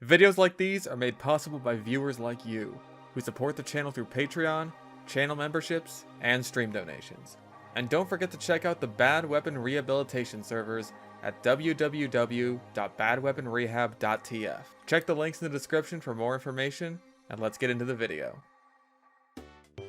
Videos like these are made possible by viewers like you, who support the channel through Patreon, channel memberships, and stream donations. And don't forget to check out the Bad Weapon Rehabilitation servers at www.badweaponrehab.tf. Check the links in the description for more information, and let's get into the video.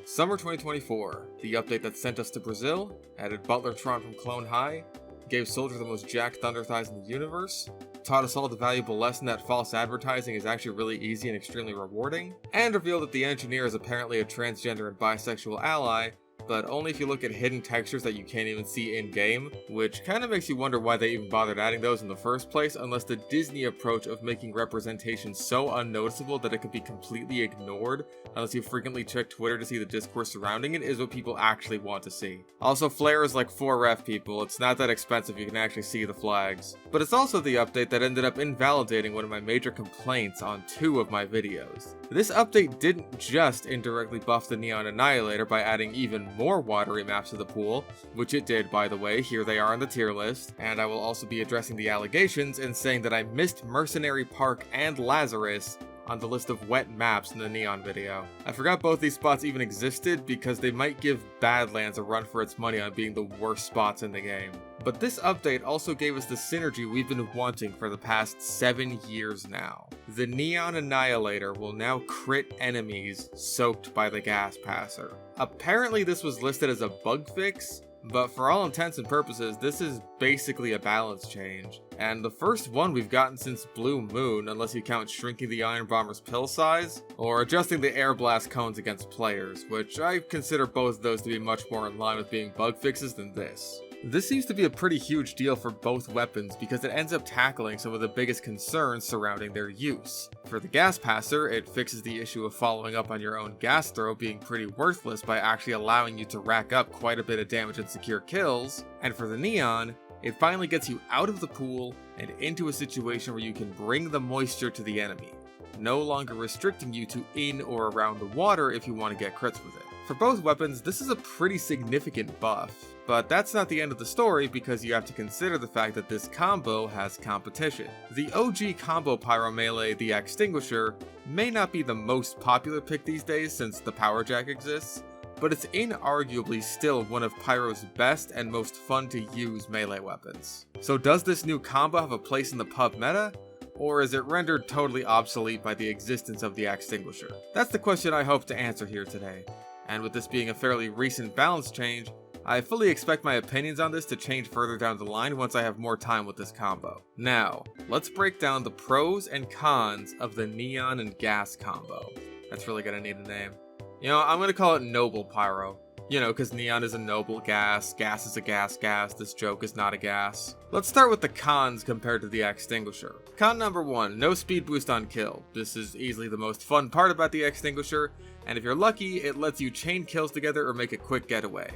Summer 2024, the update that sent us to Brazil, added Butler Tron from Clone High, gave Soldier the most jacked thunder thighs in the universe, taught us all the valuable lesson that false advertising is actually really easy and extremely rewarding, and revealed that the engineer is apparently a transgender and bisexual ally, but only if you look at hidden textures that you can't even see in-game, which kinda makes you wonder why they even bothered adding those in the first place, unless the Disney approach of making representation so unnoticeable that it could be completely ignored, unless you frequently check Twitter to see the discourse surrounding it, is what people actually want to see. Also, Flare is like 4Ref people, it's not that expensive, you can actually see the flags. But it's also the update that ended up invalidating one of my major complaints on 2 of my videos. This update didn't just indirectly buff the Neon Annihilator by adding even more watery maps to the pool, which it did, by the way. Here they are on the tier list, and I will also be addressing the allegations and saying that I missed Mercenary Park and Lazarus on the list of wet maps in the Neon video. I forgot both these spots even existed because they might give Badlands a run for its money on being the worst spots in the game. But this update also gave us the synergy we've been wanting for the past 7 years now. The Neon Annihilator will now crit enemies soaked by the Gas Passer. Apparently this was listed as a bug fix, but for all intents and purposes, this is basically a balance change. And the first one we've gotten since Blue Moon, unless you count shrinking the Iron Bomber's pill size, or adjusting the air blast cones against players, which I consider both of those to be much more in line with being bug fixes than this. This seems to be a pretty huge deal for both weapons because it ends up tackling some of the biggest concerns surrounding their use. For the Gas Passer, it fixes the issue of following up on your own gas throw being pretty worthless by actually allowing you to rack up quite a bit of damage and secure kills, and for the Neon, it finally gets you out of the pool and into a situation where you can bring the moisture to the enemy, no longer restricting you to in or around the water if you want to get crits with it. For both weapons, this is a pretty significant buff, but that's not the end of the story because you have to consider the fact that this combo has competition. The OG combo Pyro melee, the Extinguisher, may not be the most popular pick these days since the Power Jack exists, but it's inarguably still one of Pyro's best and most fun to use melee weapons. So does this new combo have a place in the pub meta? Or is it rendered totally obsolete by the existence of the Extinguisher? That's the question I hope to answer here today. And with this being a fairly recent balance change, I fully expect my opinions on this to change further down the line once I have more time with this combo. Now, let's break down the pros and cons of the Neon and Gas combo. That's really gonna need a name. You know, I'm gonna call it Noble Pyro. You know, because Neon is a noble gas, gas is a gas, this joke is not a gas. Let's start with the cons compared to the Extinguisher. Con number 1, no speed boost on kill. This is easily the most fun part about the Extinguisher, and if you're lucky, it lets you chain kills together or make a quick getaway.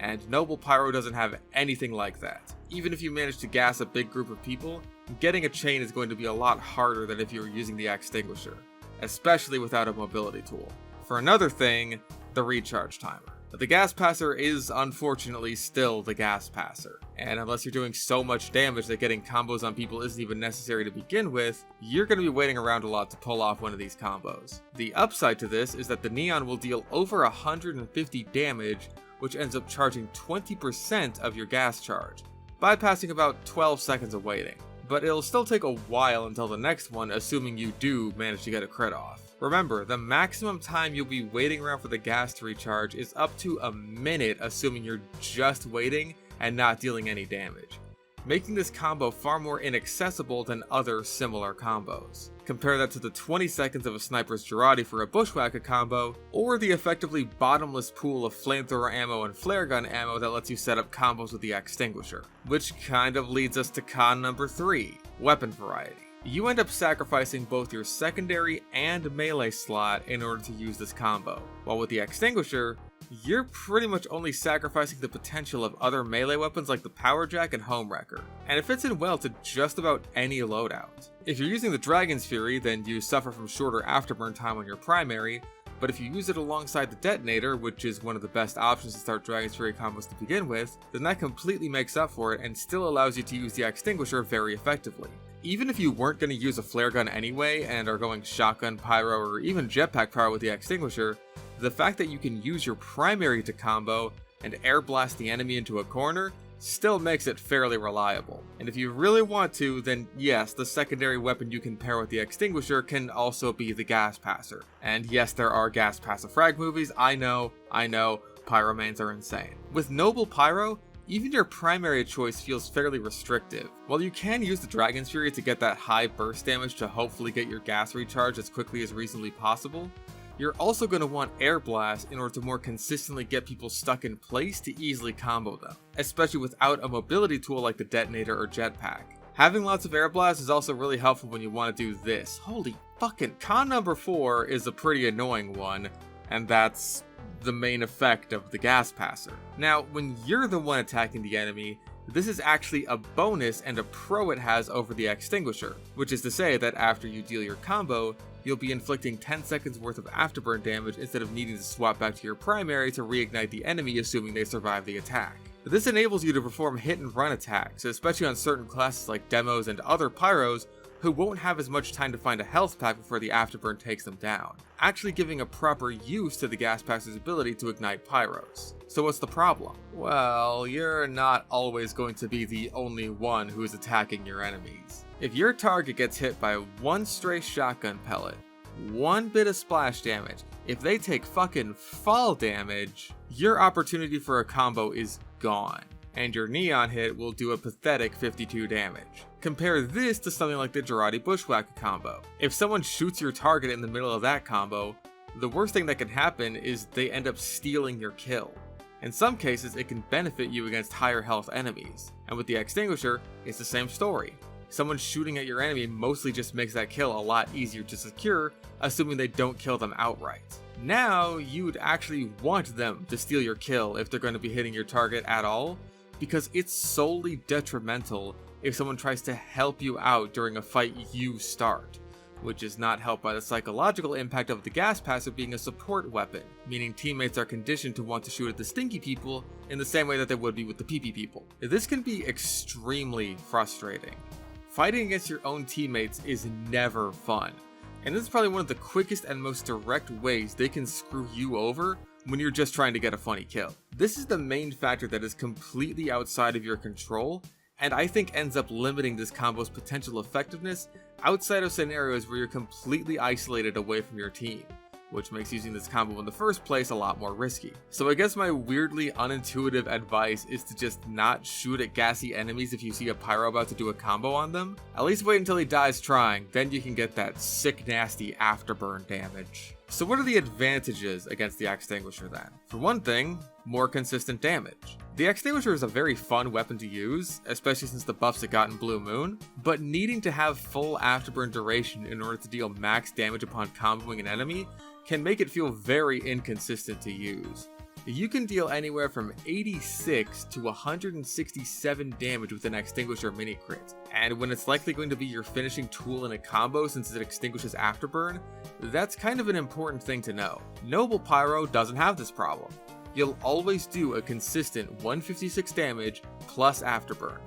And Noble Pyro doesn't have anything like that. Even if you manage to gas a big group of people, getting a chain is going to be a lot harder than if you were using the Extinguisher, especially without a mobility tool. For another thing, the recharge timer. The Gas Passer is unfortunately still the Gas Passer, and unless you're doing so much damage that getting combos on people isn't even necessary to begin with, you're going to be waiting around a lot to pull off one of these combos. The upside to this is that the Neon will deal over 150 damage, which ends up charging 20% of your gas charge, bypassing about 12 seconds of waiting. But it'll still take a while until the next one, assuming you do manage to get a crit off. Remember, the maximum time you'll be waiting around for the gas to recharge is up to a minute, assuming you're just waiting and not dealing any damage, making this combo far more inaccessible than other similar combos. Compare that to the 20 seconds of a Sniper's Girardi for a Bushwhacker combo, or the effectively bottomless pool of flamethrower ammo and flare gun ammo that lets you set up combos with the Extinguisher. Which kind of leads us to con number 3, weapon variety. You end up sacrificing both your secondary and melee slot in order to use this combo, while with the Extinguisher, you're pretty much only sacrificing the potential of other melee weapons like the Power Jack and Homewrecker, and it fits in well to just about any loadout. If you're using the Dragon's Fury, then you suffer from shorter afterburn time on your primary, but if you use it alongside the detonator, which is one of the best options to start Dragon's Fury combos to begin with, then that completely makes up for it and still allows you to use the extinguisher very effectively. Even if you weren't going to use a flare gun anyway and are going shotgun pyro or even jetpack pyro with the extinguisher, the fact that you can use your primary to combo and air blast the enemy into a corner still makes it fairly reliable. And if you really want to, then yes, the secondary weapon you can pair with the extinguisher can also be the gas passer. And yes, there are gas passer frag movies, I know, pyromains are insane. With Noble Pyro, even your primary choice feels fairly restrictive. While you can use the Dragon's Fury to get that high burst damage to hopefully get your gas recharge as quickly as reasonably possible, you're also going to want Air Blast in order to more consistently get people stuck in place to easily combo them, especially without a mobility tool like the detonator or jetpack. Having lots of Air Blast is also really helpful when you want to do this. Holy fucking, con number 4 is a pretty annoying one, and that's the main effect of the gas passer. Now, when you're the one attacking the enemy, this is actually a bonus and a pro it has over the extinguisher, which is to say that after you deal your combo, you'll be inflicting 10 seconds worth of afterburn damage instead of needing to swap back to your primary to reignite the enemy assuming they survive the attack. This enables you to perform hit and run attacks, especially on certain classes like demos and other pyros who won't have as much time to find a health pack before the afterburn takes them down, actually giving a proper use to the gas passer's ability to ignite pyros. So what's the problem? Well, you're not always going to be the only one who is attacking your enemies. If your target gets hit by one stray shotgun pellet, one bit of splash damage, if they take fucking fall damage, your opportunity for a combo is gone, and your neon hit will do a pathetic 52 damage. Compare this to something like the Girardi Bushwhacker combo. If someone shoots your target in the middle of that combo, the worst thing that can happen is they end up stealing your kill. In some cases, it can benefit you against higher health enemies, and with the extinguisher, it's the same story. Someone shooting at your enemy mostly just makes that kill a lot easier to secure, assuming they don't kill them outright. Now, you'd actually want them to steal your kill if they're going to be hitting your target at all, because it's solely detrimental if someone tries to help you out during a fight you start, which is not helped by the psychological impact of the gas passer being a support weapon, meaning teammates are conditioned to want to shoot at the stinky people in the same way that they would be with the PP people. This can be extremely frustrating. Fighting against your own teammates is never fun, and this is probably one of the quickest and most direct ways they can screw you over when you're just trying to get a funny kill. This is the main factor that is completely outside of your control, and I think ends up limiting this combo's potential effectiveness outside of scenarios where you're completely isolated away from your team, which makes using this combo in the first place a lot more risky. So I guess my weirdly unintuitive advice is to just not shoot at gassy enemies if you see a pyro about to do a combo on them. At least wait until he dies trying, then you can get that sick nasty afterburn damage. So what are the advantages against the extinguisher then? For one thing, more consistent damage. The extinguisher is a very fun weapon to use, especially since the buffs it got in Blue Moon, but needing to have full afterburn duration in order to deal max damage upon comboing an enemy can make it feel very inconsistent to use. You can deal anywhere from 86 to 167 damage with an extinguisher mini crit, and when it's likely going to be your finishing tool in a combo since it extinguishes afterburn, that's kind of an important thing to know. Noble Pyro doesn't have this problem. You'll always do a consistent 156 damage plus afterburn,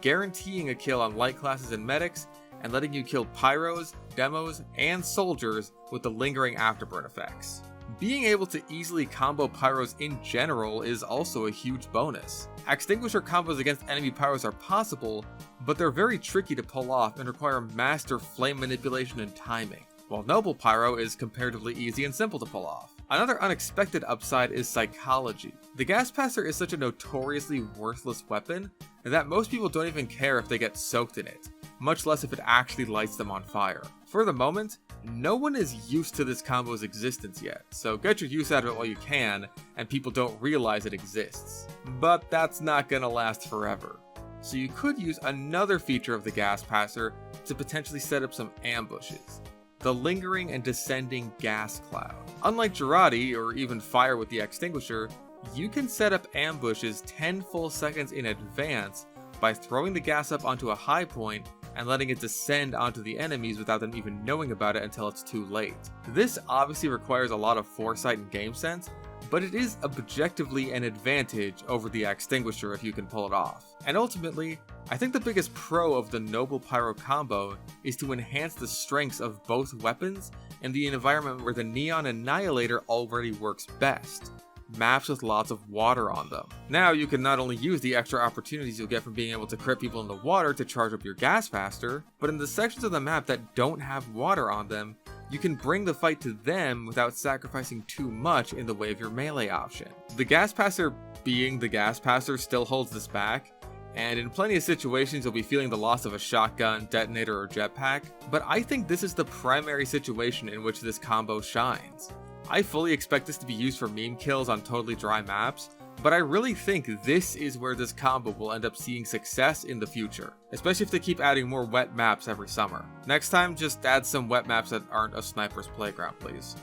guaranteeing a kill on light classes and medics, and letting you kill pyros, demos, and soldiers with the lingering afterburn effects. Being able to easily combo pyros in general is also a huge bonus. Extinguisher combos against enemy pyros are possible, but they're very tricky to pull off and require master flame manipulation and timing, while Noble Pyro is comparatively easy and simple to pull off. Another unexpected upside is psychology. The gas passer is such a notoriously worthless weapon that most people don't even care if they get soaked in it, much less if it actually lights them on fire. For the moment, no one is used to this combo's existence yet, so get your use out of it while you can, and people don't realize it exists. But that's not gonna last forever. So you could use another feature of the gas passer to potentially set up some ambushes. The lingering and descending gas cloud. Unlike Girardi, or even fire with the extinguisher, you can set up ambushes 10 full seconds in advance by throwing the gas up onto a high point and letting it descend onto the enemies without them even knowing about it until it's too late. This obviously requires a lot of foresight and game sense, but it is objectively an advantage over the extinguisher if you can pull it off. And ultimately, I think the biggest pro of the Noble Pyro combo is to enhance the strengths of both weapons in the environment where the Neon Annihilator already works best. Maps with lots of water on them. Now you can not only use the extra opportunities you'll get from being able to crit people in the water to charge up your gas faster, but in the sections of the map that don't have water on them, you can bring the fight to them without sacrificing too much in the way of your melee option. The Gas Passer being the Gas Passer still holds this back, and in plenty of situations you'll be feeling the loss of a shotgun, detonator, or jetpack, but I think this is the primary situation in which this combo shines. I fully expect this to be used for meme kills on totally dry maps, but I really think this is where this combo will end up seeing success in the future, especially if they keep adding more wet maps every summer. Next time, just add some wet maps that aren't a sniper's playground, please.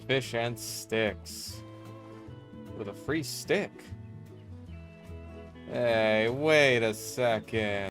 Fish and sticks. With a free stick. Hey, wait a second.